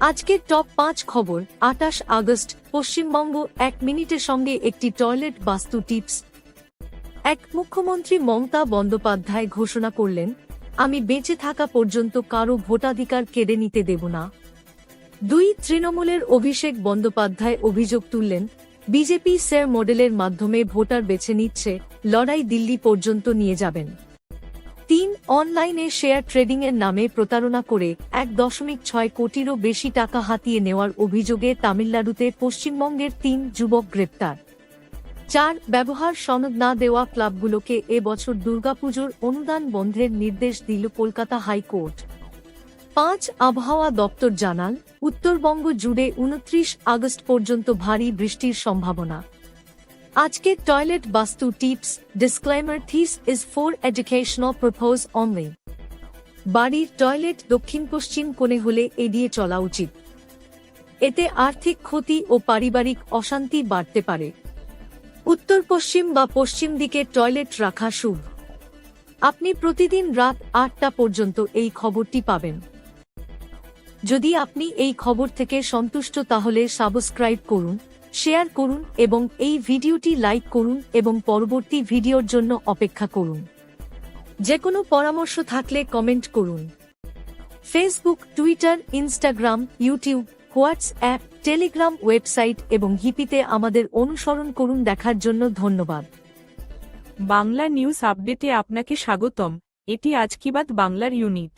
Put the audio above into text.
আজকের টপ ৫ খবর ২৮ আগস্ট পশ্চিমবঙ্গ ১ মিনিটের সঙ্গে একটি টয়লেট বাস্তু টিপস। মুখ্যমন্ত্রী মমতা বন্দ্যোপাধ্যায় ঘোষণা করলেন, আমি বেঁচে থাকা পর্যন্ত কারো ভোটাধিকার কেড়ে নিতে দেব না। ২ তৃণমূলের অভিষেক বন্দ্যোপাধ্যায় অভিযোগ তুললেন, বিজেপি স্যার মডেলের মাধ্যমে ভোটার বেছে নিচ্ছে, লড়াই দিল্লি পর্যন্ত নিয়ে যাবেন। ৩ অনলাইনে শেয়ার ট্রেডিংয়ের নামে প্রতারণা করে ১.৬ কোটিরও বেশি টাকা হাতিয়ে নেওয়ার অভিযোগে তামিলনাড়ুতে পশ্চিমবঙ্গের ৩ যুবক গ্রেপ্তার। ৪ ব্যবহার সনদ না দেওয়া ক্লাবগুলোকে এ বছর দুর্গাপুজোর অনুদান বন্ধের নির্দেশ দিল কলকাতা হাইকোর্ট। ৫ আবহাওয়া দপ্তর জানাল, উত্তরবঙ্গ জুড়ে ২৯ আগস্ট পর্যন্ত ভারী বৃষ্টির সম্ভাবনা। আজকে টয়লেট বাস্তু tips. Disclaimer, this is for educational purpose only. বাড়ির টয়লেট দক্ষিণ পশ্চিম কোণে হলে এড়িয়ে চলা উচিত। এতে আর্থিক ক্ষতি ও পারিবারিক অশান্তি বাড়তে পারে। উত্তর পশ্চিম বা পশ্চিম দিকে টয়লেট রাখা শুভ। আপনি প্রতিদিন রাত ৮টা পর্যন্ত এই খবরটি পাবেন। যদি আপনি এই খবর থেকে সন্তুষ্ট তাহলে সাবস্ক্রাইব করুন, শেয়ার করুন এবং এই ভিডিওটি লাইক করুন এবং পরবর্তী ভিডিওর জন্য অপেক্ষা করুন। যে কোনো পরামর্শ থাকলে কমেন্ট করুন। Facebook, Twitter, Instagram, YouTube, WhatsApp, Telegram, website এবং হিপিতে আমাদের অনুসরণ করুন। দেখার জন্য ধন্যবাদ। বাংলা নিউজ আপডেটে আপনাকে স্বাগতম। এটি আজ কি বাত বাংলার ইউনিট।